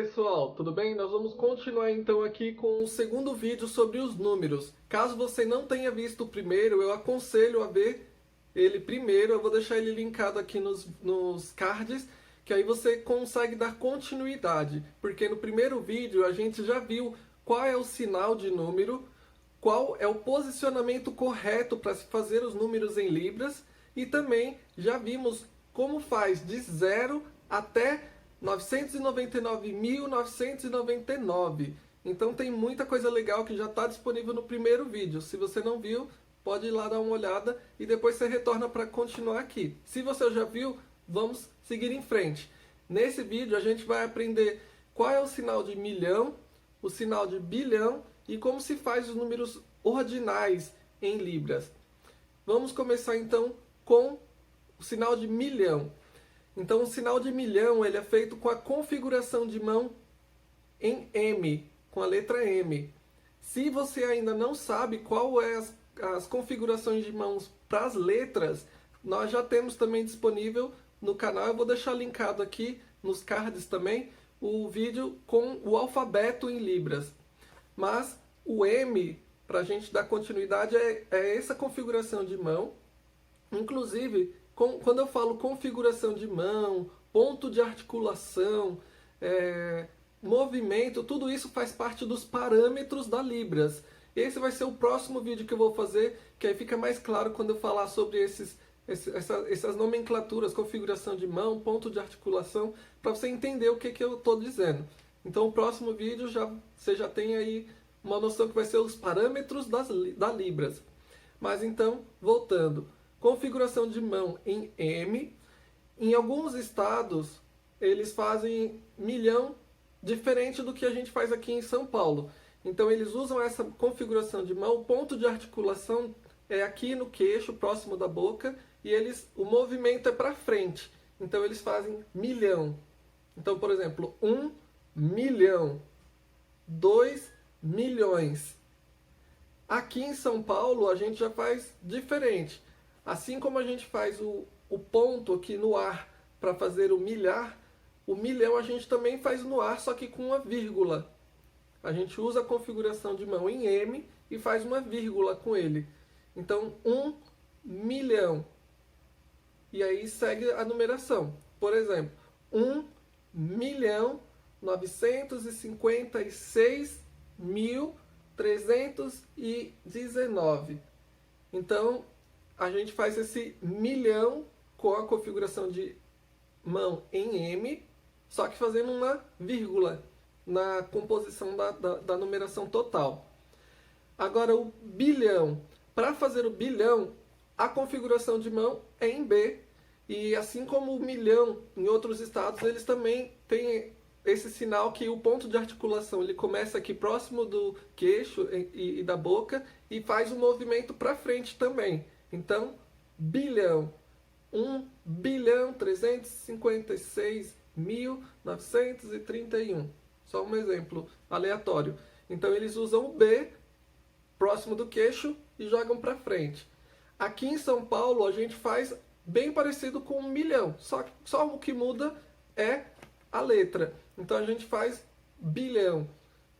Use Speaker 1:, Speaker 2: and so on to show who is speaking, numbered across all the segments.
Speaker 1: pessoal, tudo bem? Nós vamos continuar então aqui com o segundo vídeo sobre os números. Caso você não tenha visto o primeiro, eu aconselho a ver ele primeiro. Eu vou deixar ele linkado aqui nos cards, que aí você consegue dar continuidade. Porque no primeiro vídeo a gente já viu qual é o sinal de número, qual é o posicionamento correto para se fazer os números em libras, e também já vimos como faz de 0 até 999.999. Então tem muita coisa legal que já está disponível no primeiro vídeo. Se você não viu, pode ir lá dar uma olhada e depois você retorna para continuar aqui. Se você já viu, vamos seguir em frente. Nesse vídeo a gente vai aprender qual é o sinal de milhão, o sinal de bilhão e como se faz os números ordinais em libras. Vamos começar então com o sinal de milhão. Então o sinal de milhão ele é feito com a configuração de mão em M, com a letra M. Se você ainda não sabe qual é as configurações de mãos para as letras, nós já temos também disponível no canal. Eu vou deixar linkado aqui nos cards também o vídeo com o alfabeto em libras. Mas o M, para a gente dar continuidade, é essa configuração de mão. Inclusive, quando eu falo configuração de mão, ponto de articulação, movimento, tudo isso faz parte dos parâmetros da Libras. Esse vai ser o próximo vídeo que eu vou fazer, que aí fica mais claro quando eu falar sobre essas nomenclaturas, configuração de mão, ponto de articulação, para você entender o que eu estou dizendo. Então o próximo vídeo você já tem aí uma noção que vai ser os parâmetros da Libras. Mas então, voltando. Configuração de mão em M. Em alguns estados, eles fazem milhão diferente do que a gente faz aqui em São Paulo. Então, eles usam essa configuração de mão. O ponto de articulação é aqui no queixo, próximo da boca, e o movimento é para frente. Então, eles fazem milhão. Então, por exemplo, 1 milhão, 2 milhões. Aqui em São Paulo, a gente já faz diferente. Assim como a gente faz o ponto aqui no ar para fazer o milhar, o milhão a gente também faz no ar, só que com uma vírgula. A gente usa a configuração de mão em M e faz uma vírgula com ele. Então, 1 milhão. E aí segue a numeração. Por exemplo, 1.956.319. Então, a gente faz esse milhão com a configuração de mão em M, só que fazendo uma vírgula na composição da numeração total. Agora o bilhão. Para fazer o bilhão, a configuração de mão é em B. E assim como o milhão em outros estados, eles também têm esse sinal que o ponto de articulação ele começa aqui próximo do queixo e da boca e faz o movimento para frente também. Então, bilhão, 1.356.931. Só um exemplo aleatório. Então, eles usam o B próximo do queixo e jogam para frente. Aqui em São Paulo, a gente faz bem parecido com 1 milhão. Só o que muda é a letra. Então, a gente faz bilhão.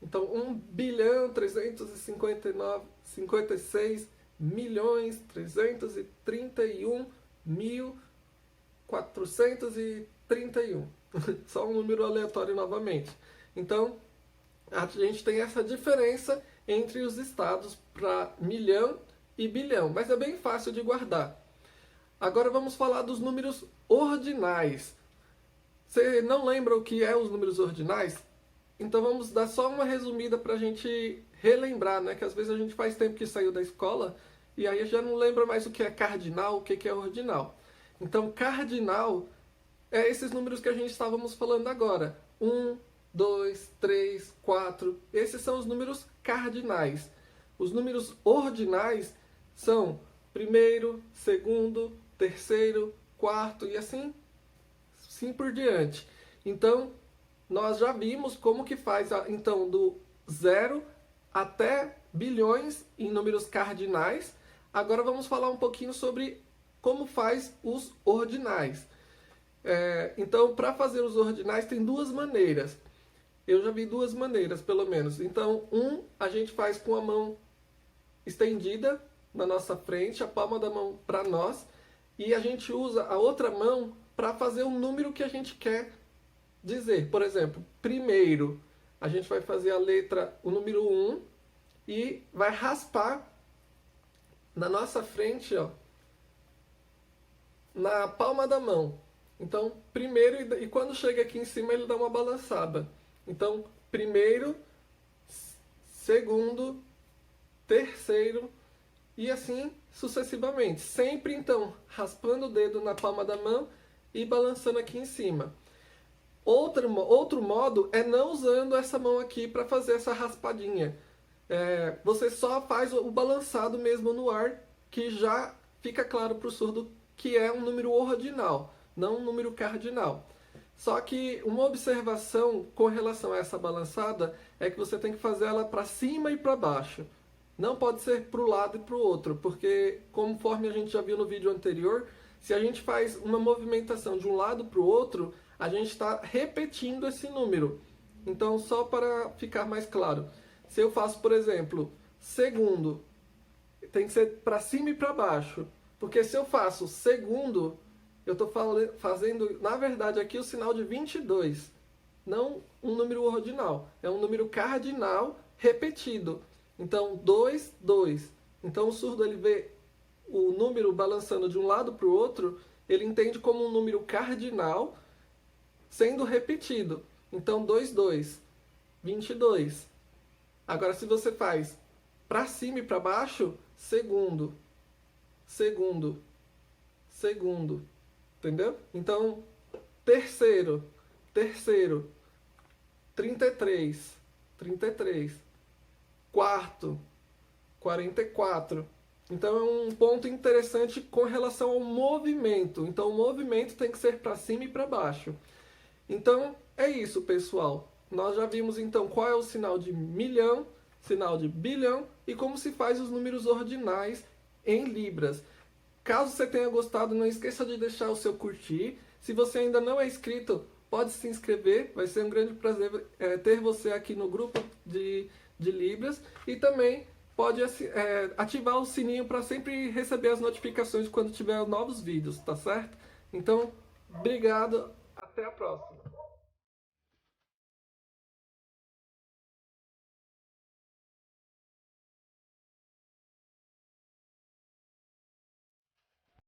Speaker 1: Então, 1.356.331.431. Só um número aleatório novamente. Então, a gente tem essa diferença entre os estados para milhão e bilhão, mas é bem fácil de guardar. Agora vamos falar dos números ordinais. Você não lembra o que é os números ordinais? Então vamos dar só uma resumida para a gente relembrar, né? Que às vezes a gente faz tempo que saiu da escola e aí já não lembra mais o que é cardinal, o que é ordinal. Então cardinal é esses números que a gente estávamos falando agora. 1, 2, 3, 4. Esses são os números cardinais. Os números ordinais são primeiro, segundo, terceiro, quarto e assim por diante. Então, nós já vimos como que faz então do 0 até bilhões em números cardinais. Agora vamos falar um pouquinho sobre como faz os ordinais. Então, para fazer os ordinais tem duas maneiras. Eu já vi duas maneiras, pelo menos. Então, a gente faz com a mão estendida na nossa frente, a palma da mão para nós, e a gente usa a outra mão para fazer o número que a gente quer dizer. Por exemplo, primeiro, a gente vai fazer a letra, o número 1, e vai raspar na nossa frente, ó, na palma da mão. Então, primeiro, e quando chega aqui em cima, ele dá uma balançada. Então, primeiro, segundo, terceiro, e assim sucessivamente. Sempre, então, raspando o dedo na palma da mão e balançando aqui em cima. Outro modo é não usando essa mão aqui para fazer essa raspadinha. Você só faz o balançado mesmo no ar, que já fica claro para o surdo que é um número ordinal, não um número cardinal. Só que uma observação com relação a essa balançada é que você tem que fazer ela para cima e para baixo. Não pode ser para o lado e para o outro, porque conforme a gente já viu no vídeo anterior, se a gente faz uma movimentação de um lado para o outro, a gente está repetindo esse número. Então, só para ficar mais claro, se eu faço, por exemplo, segundo, tem que ser para cima e para baixo. Porque se eu faço segundo, eu estou fazendo, na verdade, aqui o sinal de 22. Não um número ordinal, é um número cardinal repetido. Então, 2, 2. Então, o surdo ele vê o número balançando de um lado para o outro, ele entende como um número cardinal sendo repetido. Então, 2, 2, 22. Agora, se você faz para cima e para baixo, segundo, segundo, segundo. Entendeu? Então, terceiro, terceiro, 33, 33. Quarto, 44. Então é um ponto interessante com relação ao movimento. Então o movimento tem que ser para cima e para baixo. Então é isso, pessoal. Nós já vimos então qual é o sinal de milhão, sinal de bilhão e como se faz os números ordinais em libras. Caso você tenha gostado, não esqueça de deixar o seu curtir. Se você ainda não é inscrito, pode se inscrever. Vai ser um grande prazer ter você aqui no grupo de Libras. E também pode ativar o sininho para sempre receber as notificações quando tiver novos vídeos, tá certo? Então, obrigado. Até a próxima.